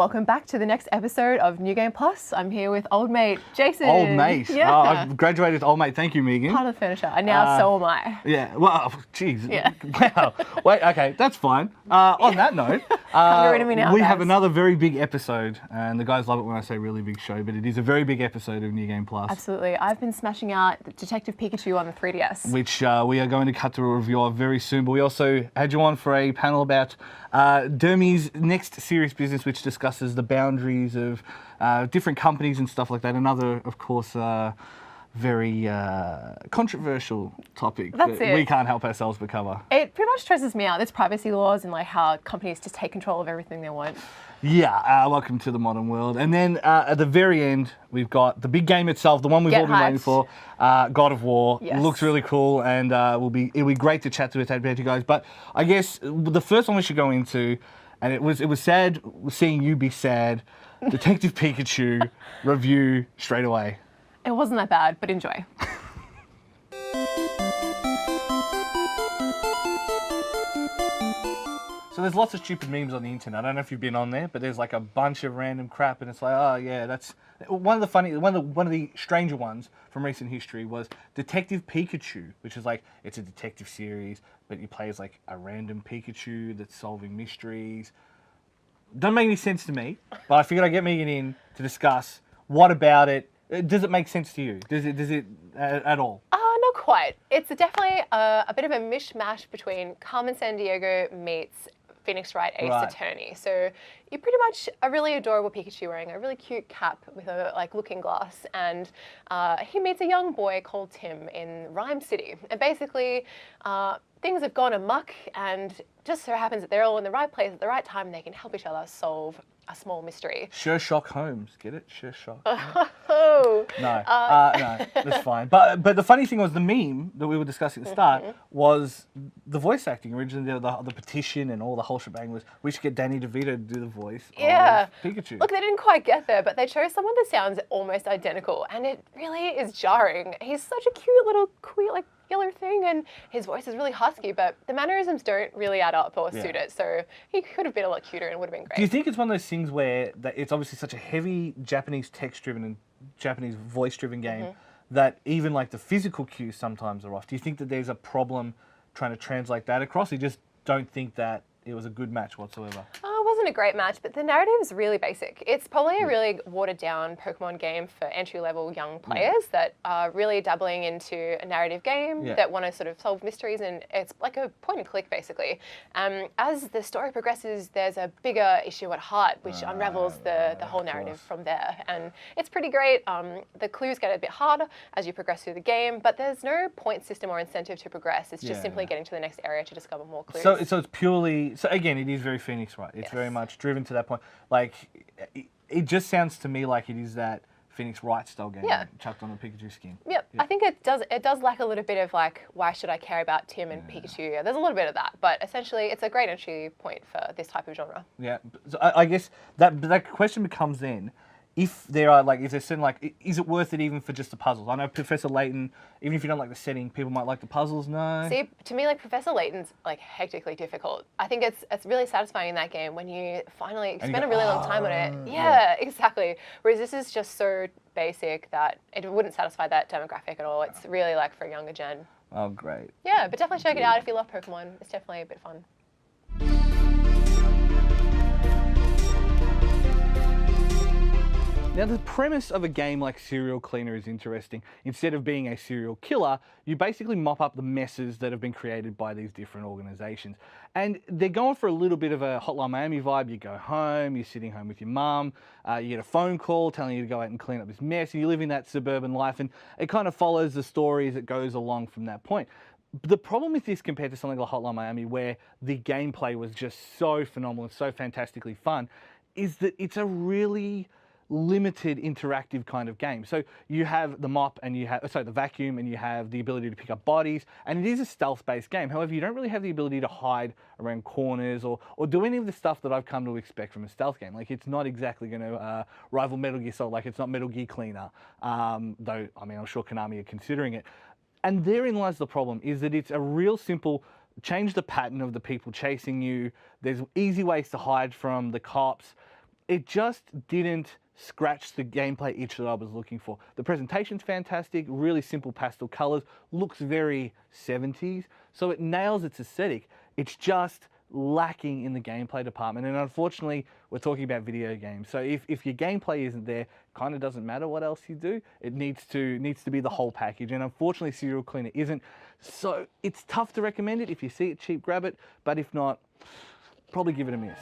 Welcome back to the next episode of New Game Plus. I'm here with old mate Jason. Old mate. Yeah. I've graduated old mate. Thank you, Megan. Part of the furniture. And now so am I. Yeah. Well, geez. Yeah. Wow. Wait. Okay. That's fine. On that note, Can't get rid of me now, we have guys. another very big episode, and the guys love it when I say really big show, but it is a very big episode of New Game Plus, Absolutely. I've been smashing out Detective Pikachu on the 3DS. which we are going to cut to a review of very soon. But we also had you on for a panel about Dermy's next serious business, which discusses the boundaries of different companies and stuff like that. Another, of course, very controversial topic That's that it. we can't help ourselves but cover. It pretty much stresses me out. There's privacy laws and like how companies just take control of everything they want. Yeah, welcome to the modern world. And then at the very end, we've got the big game itself, the one we've Get all been waiting hyped. for, God of War. Yes. Looks really cool, and it'll be great to chat to it about you guys. But I guess the first one we should go into, and it was sad seeing you be sad, Detective Pikachu review straight away. It wasn't that bad, but enjoy. So there's lots of stupid memes on the internet. I don't know if you've been on there, but there's like a bunch of random crap, and it's like, oh yeah, that's one of the stranger ones from recent history was Detective Pikachu, which is like it's a detective series, but you play as like a random Pikachu that's solving mysteries. Doesn't make any sense to me, but I figured I'd get Megan in to discuss what about it. Does it make sense to you? Does it at all? Not quite. It's definitely a bit of a mishmash between Carmen Sandiego meets Phoenix Wright Ace Right. Attorney. So you're pretty much a really adorable Pikachu wearing a really cute cap with a looking glass, and he meets a young boy called Tim in Rhyme City. And basically, things have gone amok, and just so happens that they're all in the right place at the right time, and they can help each other solve a small mystery. Sherlock Holmes, get it? Sherlock. Oh, No, no, that's fine. But the funny thing was the meme that we were discussing at the start was the voice acting. Originally, the petition and all the whole shebang was we should get Danny DeVito to do the voice yeah. of Pikachu. Look, they didn't quite get there, but they chose someone that sounds almost identical, and it really is jarring. He's such a cute little queer, yellow thing, and his voice is really husky, but the mannerisms don't really add up or suit it, so he could have been a lot cuter and would have been great. Do you think it's one of those things where that it's obviously such a heavy Japanese text-driven and Japanese voice-driven game that even like the physical cues sometimes are off? Do you think that there's a problem trying to translate that across? You just don't think that it was a good match whatsoever? It wasn't a great match, but the narrative is really basic. It's probably a really watered-down Pokemon game for entry-level young players that are really dabbling into a narrative game that want to sort of solve mysteries, and it's like a point-and-click, basically. As the story progresses, there's a bigger issue at heart, which unravels the whole narrative from there, and it's pretty great. The clues get a bit harder as you progress through the game, but there's no point system or incentive to progress. It's just simply getting to the next area to discover more clues. So it's purely, so again, it is very Phoenix Wright. It's very much driven to that point. Like, it just sounds to me like it is that Phoenix Wright style game chucked on a Pikachu skin. Yep, I think it does lack a little bit of like, why should I care about Tim and Pikachu? There's a little bit of that, but essentially it's a great entry point for this type of genre. Yeah, so I guess that question becomes then, if there are like, is there certain like, is it worth it even for just the puzzles? I know Professor Layton, even if you don't like the setting, people might like the puzzles. No. See, to me, like Professor Layton's like hectically difficult. I think it's really satisfying in that game when you finally spend a really long time on it. Yeah, exactly. Whereas this is just so basic that it wouldn't satisfy that demographic at all. It's really like for a younger gen. Oh, great. Yeah, but definitely check it out if you love Pokemon. It's definitely a bit fun. Now, the premise of a game like Serial Cleaner is interesting. Instead of being a serial killer, you basically mop up the messes that have been created by these different organizations. And they're going for a little bit of a Hotline Miami vibe. You go home, you're sitting home with your mum, you get a phone call telling you to go out and clean up this mess, and you live in that suburban life, and it kind of follows the story as it goes along from that point. The problem with this compared to something like Hotline Miami, where the gameplay was just so phenomenal and so fantastically fun, is that it's a really limited interactive kind of game. So you have the mop and you have, the vacuum, and you have the ability to pick up bodies, and it is a stealth-based game. However, you don't really have the ability to hide around corners or do any of the stuff that I've come to expect from a stealth game. Like, it's not exactly going to rival Metal Gear Solid. Like, it's not Metal Gear Cleaner, though, I mean, I'm sure Konami are considering it. And therein lies the problem, is that it's a real simple change the pattern of the people chasing you. There's easy ways to hide from the cops. it just didn't scratch the gameplay itch that I was looking for. The presentation's fantastic, really simple pastel colors, looks very 70s, so it nails its aesthetic. It's just lacking in the gameplay department, and unfortunately we're talking about video games, so if your gameplay isn't there, kind of doesn't matter what else you do. It needs to be the whole package, and unfortunately Serial Cleaner isn't. So it's tough to recommend it. If you see it cheap, grab it, but if not, probably give it a miss.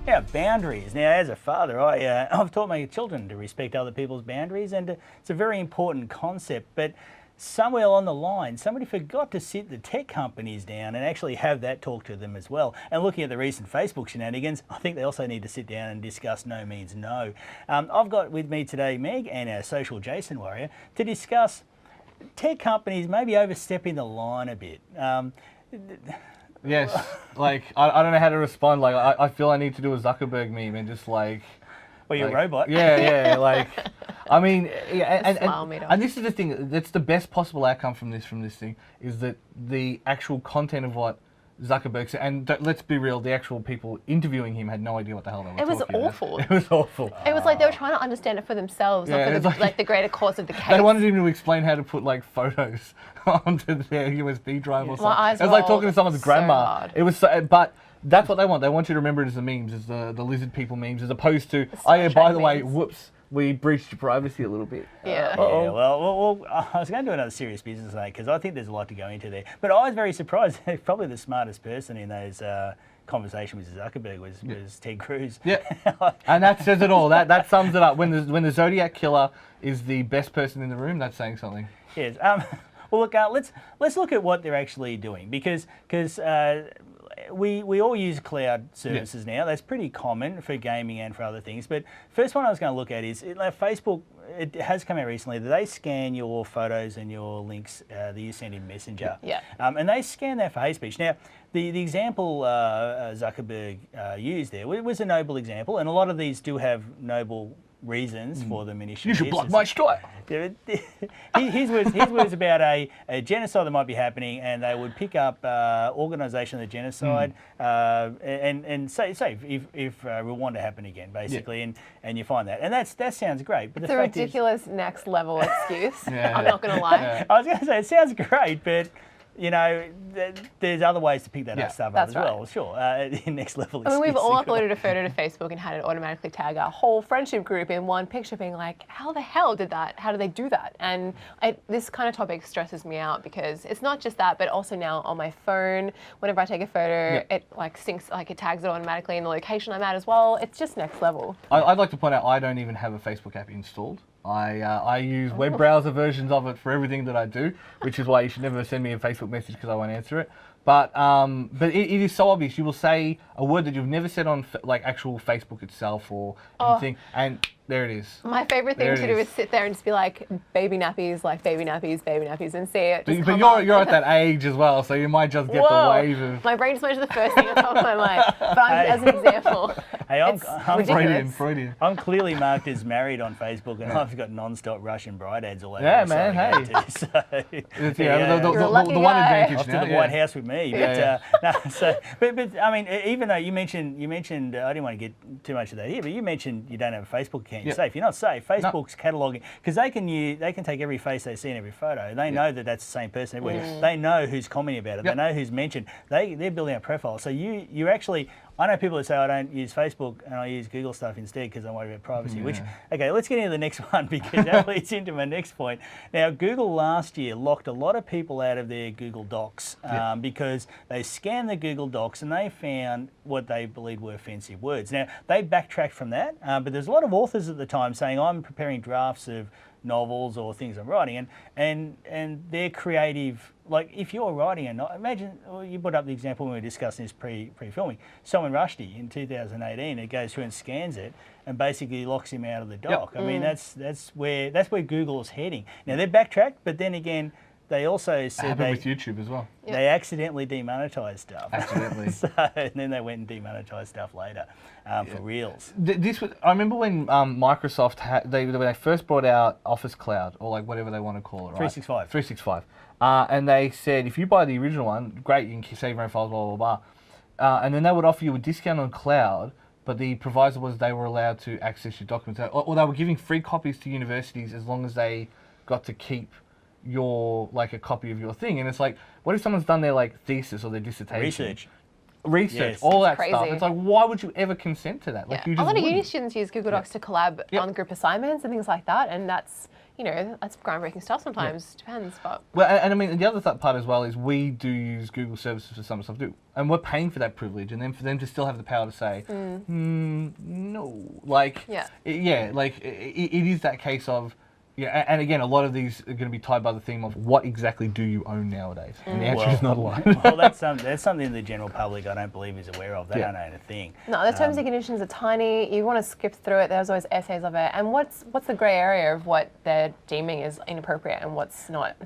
Yeah, boundaries. Now, as a father, I've taught my children to respect other people's boundaries, and it's a very important concept. But somewhere along the line, somebody forgot to sit the tech companies down and actually have that talk to them as well. And looking at the recent Facebook shenanigans, I think they also need to sit down and discuss no means no. I've got with me today Meg and our social Jason Warrior to discuss tech companies maybe overstepping the line a bit. Yes, like, I don't know how to respond. Like, I feel I need to do a Zuckerberg meme and just like... Well, you're a robot. Yeah, like, I mean, and this is the thing, that's the best possible outcome from this thing, is that the actual content of what Zuckerberg said, and let's be real, the actual people interviewing him had no idea what the hell they were talking about. It was awful. It was awful. It was like they were trying to understand it for themselves, not for the, like the greater cause of the case. They wanted him to explain how to put like photos onto their USB drive or something. My eyes it was like talking to someone's grandma. hard. It was, but that's what they want. They want you to remember it as the memes, as the lizard people memes, as opposed to, oh yeah, by the way, whoops, we breached your privacy a little bit. Yeah. Yeah, well, I was going to do another serious business today because I think there's a lot to go into there. But I was very surprised. Probably the smartest person in those conversation with Zuckerberg was Ted Cruz. Yeah, and that says it all. That sums it up. When the Zodiac Killer is the best person in the room, that's saying something. Yes. Well, look, let's look at what they're actually doing because we all use cloud services now. That's pretty common for gaming and for other things. But first one I was going to look at is Facebook. It has come out recently that they scan your photos and your links that you send in Messenger. Yeah. And they scan that for hate speech. Now, the example Zuckerberg used there was a noble example, and a lot of these do have noble reasons for them initially. You should block my strike. His was about a genocide that might be happening, and they would pick up organisation of the genocide and say if Rwanda happened again, basically, and you find that, and that sounds great. But it's a ridiculous next level excuse. I'm not going to lie. Yeah. I was going to say it sounds great, but you know, there's other ways to pick that stuff up as well. Sure, next level. I mean, we've all uploaded a photo to Facebook and had it automatically tag our whole friendship group in one picture, being like, "How the hell did that? How do they do that?" And this kind of topic stresses me out because it's not just that, but also now on my phone, whenever I take a photo, it like syncs, like it tags it automatically in the location I'm at as well. It's just next level. I'd like to point out I don't even have a Facebook app installed. I use web browser versions of it for everything that I do, which is why you should never send me a Facebook message because I won't answer it. But it is so obvious. You will say a word that you've never said on like actual Facebook itself or anything, and there it is. My favorite thing to do is sit there and just be like, baby nappies, and see it. But you're at that age as well, so you might just get the wave of. My brain just went to the first thing on top of my mind. But as an example, hey, I'm Freudian. I'm clearly marked as married on Facebook, and I've got non-stop Russian bride ads all over. Yeah, man. Hey. The one advantage off now. To the White House with me. But I mean, even though you mentioned, I didn't want to get too much of that here, but you mentioned you don't have a Facebook account. You're safe. You're not safe. Facebook's cataloguing because they can take every face they see in every photo. They know that that's the same person everywhere. They know who's commenting about it. They know who's mentioned. They're building a profile. So you actually. I know people that say I don't use Facebook and I use Google stuff instead because I'm worried about privacy. Which, okay, let's get into the next one because that leads into my next point. Now, Google last year locked a lot of people out of their Google Docs because they scanned the Google Docs and they found what they believed were offensive words. Now, they backtracked from that, but there's a lot of authors at the time saying I'm preparing drafts of novels or things I'm writing, and they're creative. Like if you're writing a novel, imagine you brought up the example when we were discussing this pre-filming. Salman Rushdie in 2018, it goes through and scans it and basically locks him out of the doc. I mean that's where Google is heading. Now they're backtracked, but then again, they also said happened with YouTube as well. they accidentally demonetized stuff. Accidentally. And then they went and demonetized stuff later for Reels. This was, I remember when Microsoft when they first brought out Office Cloud, or like whatever they want to call it, right? 365. 365. And they said, if you buy the original one, great, you can save your own files, blah, blah, blah. And then they would offer you a discount on cloud, but the proviso was they were allowed to access your documents. Or they were giving free copies to universities as long as they got to keep like a copy of your thing. And it's like, what if someone's done their like thesis or their dissertation? Research, Yes. all that Crazy. stuff. It's like, why would you ever consent to that? Like, you A just lot of uni wouldn't. students use Google Docs to collab on group assignments and things like that, and that's, you know, that's groundbreaking stuff sometimes. Depends, but Well, and I mean, the other part as well is we do use Google services for some stuff too, and we're paying for that privilege, and then for them to still have the power to say, no, like, it is that case of, and again, a lot of these are going to be tied by the theme of what exactly do you own nowadays, and the answer is not a lot. Well, that's something the general public, I don't believe, is aware of. They don't own a thing. no, the terms and conditions are tiny. You want to skip through it. There's always essays of it. And what's the grey area of what they're deeming is inappropriate and what's not?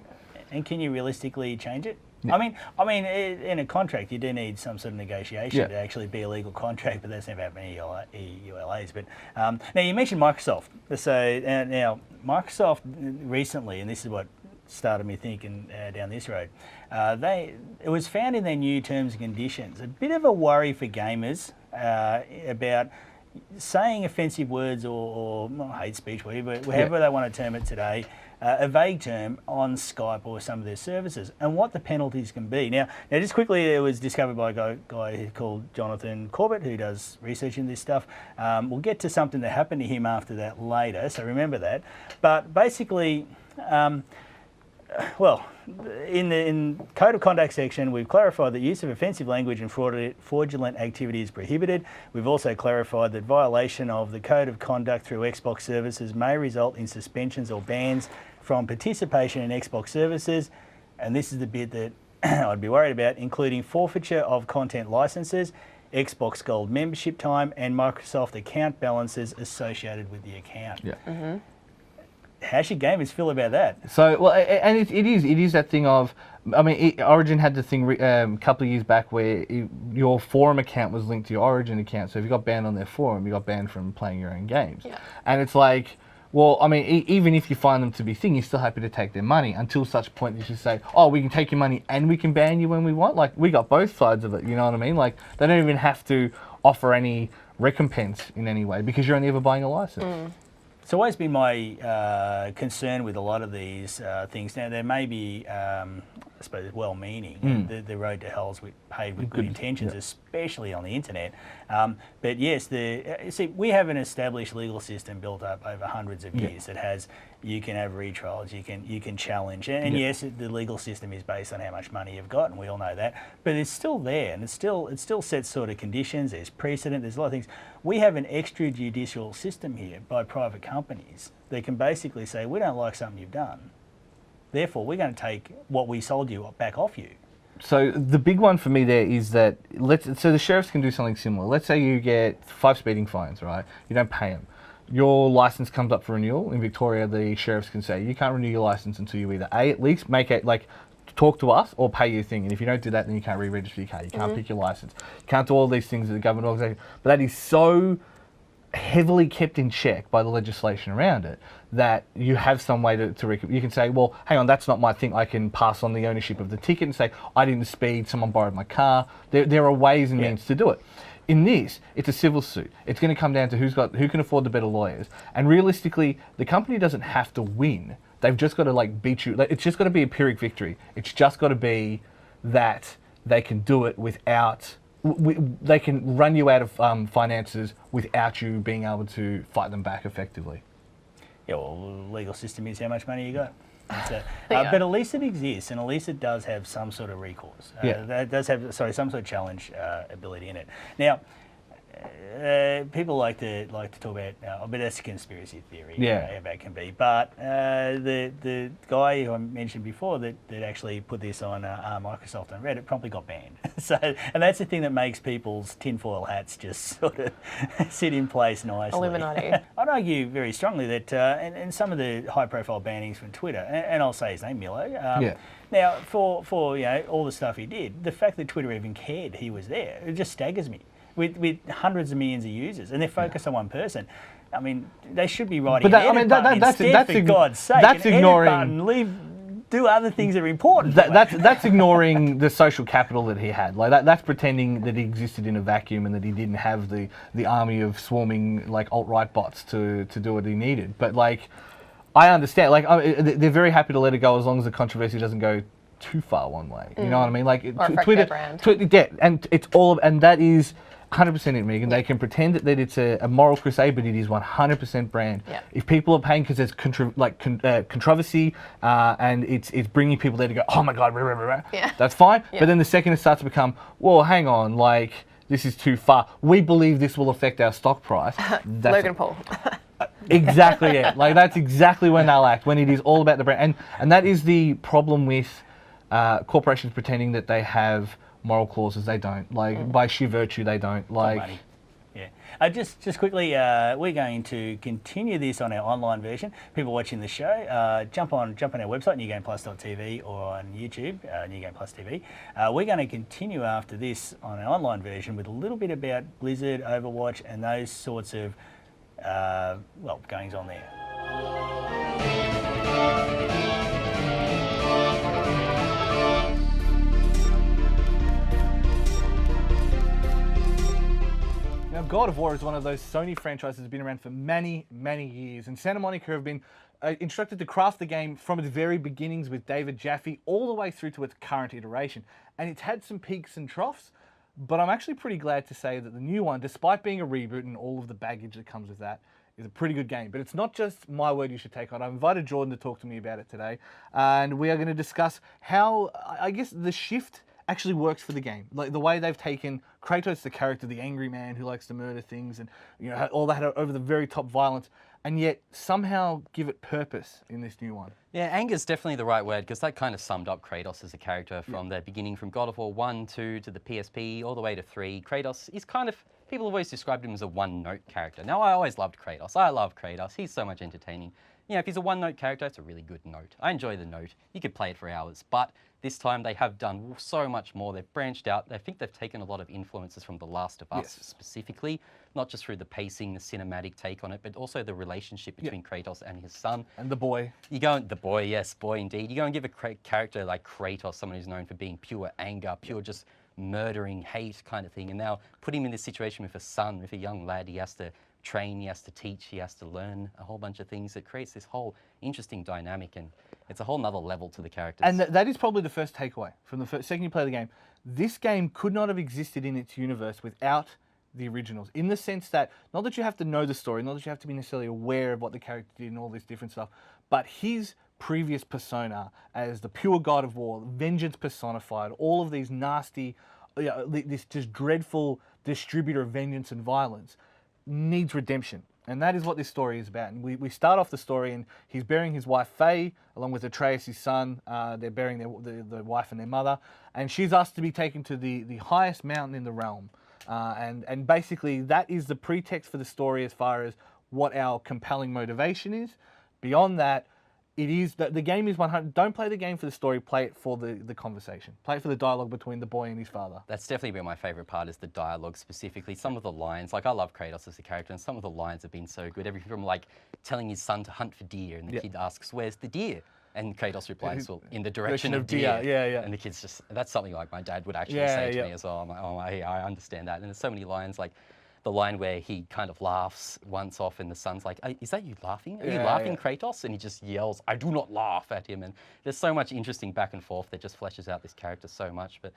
And can you realistically change it? I mean, in a contract, you do need some sort of negotiation to actually be a legal contract, but that's never happened in EULAs. But now you mentioned Microsoft. So now Microsoft recently, and this is what started me thinking down this road. It was found in their new terms and conditions. A bit of a worry for gamers about saying offensive words or hate speech, however they want to term it today, a vague term on Skype or some of their services, and what the penalties can be. Now just quickly, it was discovered by a guy called Jonathan Corbett, who does research in this stuff. We'll get to something that happened to him after that later, so remember that. But basically, well, in the Code of Conduct section, we've clarified that use of offensive language and fraudulent activity is prohibited. We've also clarified that violation of the Code of Conduct through Xbox services may result in suspensions or bans from participation in Xbox services. And this is the bit that I'd be worried about, including forfeiture of content licenses, Xbox Gold membership time, and Microsoft account balances associated with the account. Yeah. How should gamers feel about that? So, well, and it is that thing of, I mean, Origin had the thing a couple of years back where your forum account was linked to your Origin account. So if you got banned on their forum, you got banned from playing your own games. Yeah. And it's like, well, I mean, even if you find them to be thing, you're still happy to take their money until such point that you say, oh, we can take your money and we can ban you when we want. Like, we got both sides of it, you know what I mean? Like, they don't even have to offer any recompense in any way because you're only ever buying a license. It's always been my concern with a lot of these things. Now, there may be, I suppose, well-meaning. The road to hell is paved with good intentions, especially on the internet. But yes, see, we have an established legal system built up over hundreds of years that has, you can have retrials, you can challenge, and yes, the legal system is based on how much money you've got, and we all know that. But it's still there, and it still sets sort of conditions. There's precedent. There's a lot of things. We have an extrajudicial system here by private companies that can basically say, we don't like something you've done, therefore we're going to take what we sold you back off you. So the big one for me there is that so the sheriffs can do something similar. Let's say you get 5 speeding fines, right? You don't pay them. Your license comes up for renewal. In Victoria, the sheriffs can say you can't renew your license until you either at least make it like talk to us or pay your thing. And if you don't do that, then you can't re-register your car. You can't pick your license. You can't do all these things as a government organization. But that is so heavily kept in check by the legislation around it that you have some way to you can say, well, hang on, that's not my thing. I can pass on the ownership of the ticket and say, I didn't speed, someone borrowed my car. There are ways and means to do it. In this, it's a civil suit. It's going to come down to who can afford the better lawyers. And realistically, the company doesn't have to win. They've just got to like beat you. It's just got to be a Pyrrhic victory. It's just got to be that they can do it without. They can run you out of finances without you being able to fight them back effectively. Yeah, well, the legal system is how much money you got. But at least it exists, and at least it does have some sort of recourse. That does have, some sort of challenge ability in it. Now, people like to talk about, but that's a conspiracy theory. Yeah. How bad can be. But the guy who I mentioned before that actually put this on Microsoft and Reddit promptly got banned. So, and that's the thing that makes people's tinfoil hats just sort of sit in place nicely. Illuminati. I'd argue very strongly that, and some of the high-profile bannings from Twitter, and I'll say his name, Milo. Now, for all the stuff he did, the fact that Twitter even cared he was there, it just staggers me. With hundreds of millions of users, and they're focused on one person. I mean, they should be writing. But an edit button instead, for God's sake. That's an ignoring. Do other things that are important. That's ignoring the social capital that he had. Like that's pretending that he existed in a vacuum and that he didn't have the army of swarming like alt-right bots to do what he needed. But like, I understand. Like they're very happy to let it go as long as the controversy doesn't go too far one way. You know what I mean? Like Twitter brand. And it's all, and that is 100% it, Megan. They can pretend that it's a moral crusade, but it is 100% brand. Yeah. If people are paying because there's controversy and it's bringing people there to go, oh my God, that's fine. Yeah. But then the second it starts to become, well, hang on, like this is too far. We believe this will affect our stock price. Logan Paul. Exactly it. Like that's exactly when they'll act, when it is all about the brand. And that is the problem with corporations pretending that they have moral clauses. They don't. Like by sheer virtue, they don't. Like, yeah. Just quickly, we're going to continue this on our online version. People watching the show, jump on our website, newgameplus.tv, or on YouTube, New Game Plus TV. We're going to continue after this on our online version with a little bit about Blizzard, Overwatch, and those sorts of goings on there. Now, God of War is one of those Sony franchises that's been around for many, many years, and Santa Monica have been instructed to craft the game from its very beginnings with David Jaffe all the way through to its current iteration. And it's had some peaks and troughs, but I'm actually pretty glad to say that the new one, despite being a reboot and all of the baggage that comes with that, is a pretty good game. But it's not just my word you should take on. I've invited Jordan to talk to me about it today, and we are going to discuss how, I guess, the shift actually works for the game. Like the way they've taken Kratos, the character, the angry man who likes to murder things, and all that over the very top violence, and yet somehow give it purpose in this new one. Yeah, anger's definitely the right word, because that kind of summed up Kratos as a character from the beginning, from God of War 1, 2 to the PSP, all the way to 3. Kratos is kind of, people have always described him as a one-note character. Now, I always loved Kratos. I love Kratos. He's so much entertaining. You know, if he's a one-note character, it's a really good note. I enjoy the note. You could play it for hours, but this time they have done so much more. They've branched out. I think they've taken a lot of influences from The Last of Us specifically, not just through the pacing, the cinematic take on it, but also the relationship between Kratos and his son. And the boy. You go, the boy, yes, boy indeed. You go and give a character like Kratos, someone who's known for being pure anger, pure just murdering hate kind of thing, and now put him in this situation with a son, with a young lad. He has to train, he has to teach, he has to learn a whole bunch of things. It creates this whole interesting dynamic, and it's a whole nother level to the characters. And that is probably the first takeaway from the second you play the game. This game could not have existed in its universe without the originals, in the sense that, not that you have to know the story, not that you have to be necessarily aware of what the character did and all this different stuff, but his previous persona as the pure God of War, vengeance personified, all of these nasty, this just dreadful distributor of vengeance and violence, needs redemption. And that is what this story is about. And we start off the story, and he's burying his wife Faye, along with Atreus, his son. They're burying the wife and their mother. And she's asked to be taken to the highest mountain in the realm. And basically, that is the pretext for the story as far as what our compelling motivation is. Beyond that, it is that the game is 100. Don't play the game for the story. Play it for the conversation. Play it for the dialogue between the boy and his father. That's definitely been my favourite part, is the dialogue specifically. Some of the lines, like I love Kratos as a character, and some of the lines have been so good. Everything from like telling his son to hunt for deer, and the kid asks, "Where's the deer?" And Kratos replies, "Well, in the direction of deer." Yeah. And the kid's just, that's something like my dad would actually say to me as well. I'm like, oh, I understand that. And there's so many lines, like the line where he kind of laughs once off and the son's like, "Is that you laughing? Are you laughing, Kratos?" And he just yells, "I do not laugh," at him. And there's so much interesting back and forth that just fleshes out this character so much. But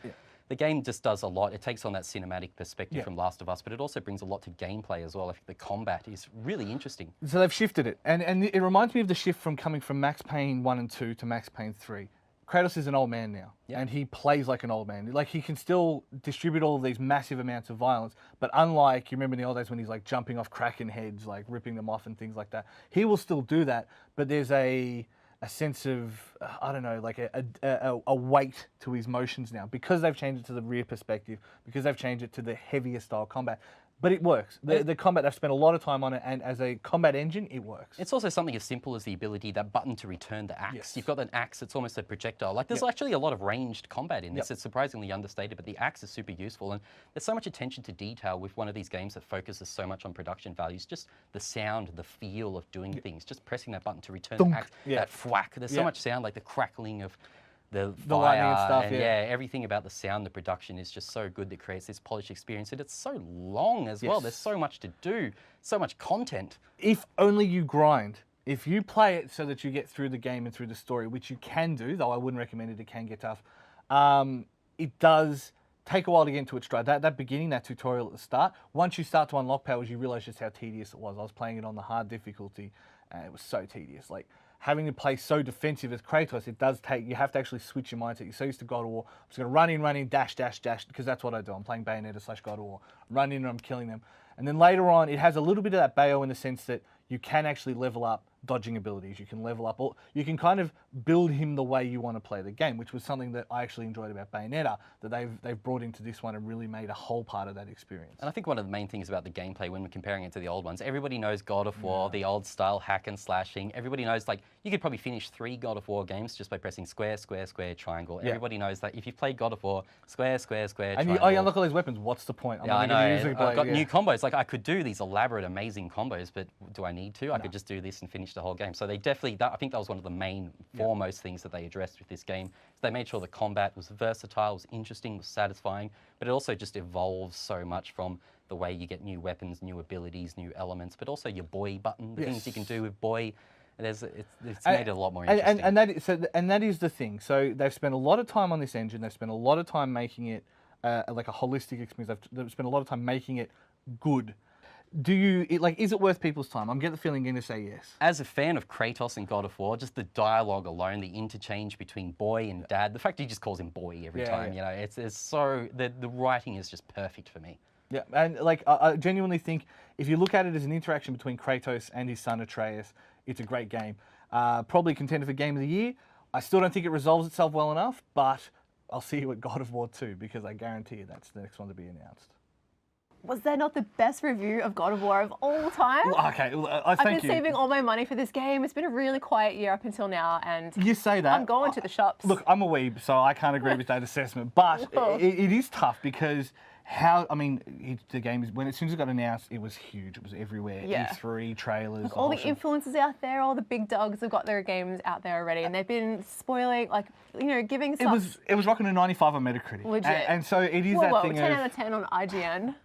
the game just does a lot. It takes on that cinematic perspective from Last of Us, but it also brings a lot to gameplay as well. I think the combat is really interesting. So they've shifted it. And it reminds me of the shift from coming from Max Payne 1 and 2 to Max Payne 3. Kratos is an old man now, and he plays like an old man. Like, he can still distribute all of these massive amounts of violence, but unlike, you remember in the old days when he's like jumping off Kraken heads, like ripping them off and things like that, he will still do that, but there's a sense of, I don't know, like a weight to his motions now, because they've changed it to the rear perspective, because they've changed it to the heavier style combat. But it works. The combat, I've spent a lot of time on it, and as a combat engine, it works. It's also something as simple as the ability, that button to return the axe. Yes. You've got an axe, it's almost a projectile. Like, there's actually a lot of ranged combat in this. It's surprisingly understated, but the axe is super useful. And there's so much attention to detail with one of these games that focuses so much on production values. Just the sound, the feel of doing things, just pressing that button to return the axe, that thwack. There's so much sound, like the crackling of the lightning and stuff, and everything about the sound, the production is just so good that creates this polished experience. And it's so long as well. There's so much to do, so much content. If only you grind. If you play it so that you get through the game and through the story, which you can do, though I wouldn't recommend it, it can get tough. It does take a while to get into its stride. That beginning, that tutorial at the start, once you start to unlock powers, you realize just how tedious it was. I was playing it on the hard difficulty, and it was so tedious. Like, having to play so defensive as Kratos, it does take, you have to actually switch your mindset. You're so used to God of War. I'm just going to run in, dash, because that's what I do. I'm playing Bayonetta / God of War. Run in and I'm killing them. And then later on, it has a little bit of that Bayo in the sense that you can actually level up dodging abilities. You can level up, or you can kind of build him the way you want to play the game, which was something that I actually enjoyed about Bayonetta, that they've brought into this one and really made a whole part of that experience. And I think one of the main things about the gameplay when we're comparing it to the old ones, everybody knows God of War, the old style hack and slashing. Everybody knows, like, you could probably finish 3 God of War games just by pressing square, square, square, triangle. Everybody knows that if you've played God of War, square, square, square, and triangle. you unlock all these weapons, what's the point? I know. I've got new combos. Like, I could do these elaborate, amazing combos, but do I need to? I could just do this and finish the whole game. So they definitely, I think that was one of the main foremost things that they addressed with this game. So they made sure the combat was versatile, was interesting, was satisfying, but it also just evolves so much from the way you get new weapons, new abilities, new elements, but also your boy button, the things you can do with boy. It's made it a lot more interesting. And that is the thing. So they've spent a lot of time on this engine. They've spent a lot of time making it like a holistic experience. They've spent a lot of time making it good. Is it worth people's time? I'm getting the feeling you're going to say yes. As a fan of Kratos and God of War, just the dialogue alone, the interchange between boy and dad, the fact he just calls him boy every time, you know, it's so, the writing is just perfect for me. Yeah, and like I genuinely think if you look at it as an interaction between Kratos and his son Atreus, it's a great game. Probably contender for Game of the Year. I still don't think it resolves itself well enough, but I'll see you at God of War 2 because I guarantee you that's the next one to be announced. Was that not the best review of God of War of all time? Okay, thank you. I've been saving all my money for this game. It's been a really quiet year up until now, and you say that. I'm going to the shops. Look, I'm a weeb, so I can't agree with that assessment. But it is tough because the game is, as soon as it got announced, it was huge. It was everywhere. Yeah. E3 trailers. All the influencers out there, all the big dogs have got their games out there already, and they've been spoiling, like, you know, giving stuff. It was rocking a 95 on Metacritic. Legit. And so it is that thing 10 out of 10 on IGN.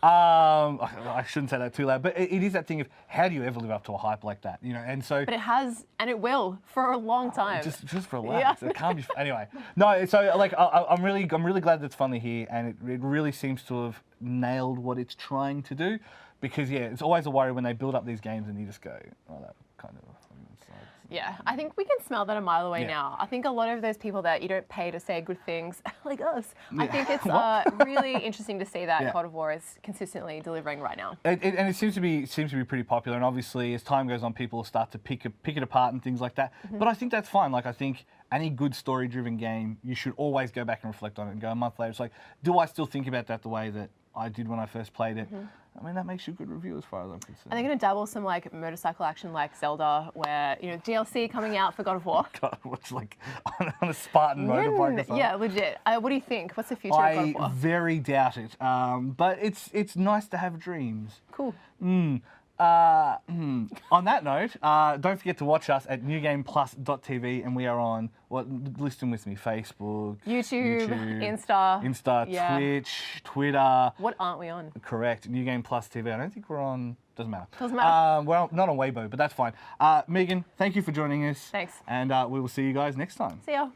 I shouldn't say that too loud, but it is that thing of how do you ever live up to a hype like that, you know? And so. But it has, and it will for a long time. Just relax. It can't be. Anyway, no. So like, I'm really glad that's finally here, and it really seems to have nailed what it's trying to do, because it's always a worry when they build up these games and you just go, oh, that kind of. Yeah, I think we can smell that a mile away now. I think a lot of those people that you don't pay to say good things, like us, I think it's really interesting to see that God of War is consistently delivering right now. And it seems to be pretty popular. And obviously, as time goes on, people will start to pick it apart and things like that. But I think that's fine. Like, I think any good story-driven game, you should always go back and reflect on it and go a month later. It's like, do I still think about that the way that I did when I first played it? I mean, that makes you a good review as far as I'm concerned. Are they going to dabble some like motorcycle action like Zelda, where, you know, DLC coming out for God of War? God, what's like on a Spartan motorbike or something? Yeah, legit. What do you think? What's the future of God of War? I very doubt it. But it's nice to have dreams. Cool. On that note, don't forget to watch us at newgameplus.tv, and we are on, list them with me, Facebook, YouTube, Insta, Twitch, Twitter. What aren't we on? Correct, New Game Plus TV. I don't think we're on, doesn't matter. Doesn't matter. We're not on Weibo, but that's fine. Megan, thank you for joining us. Thanks. And we will see you guys next time. See ya.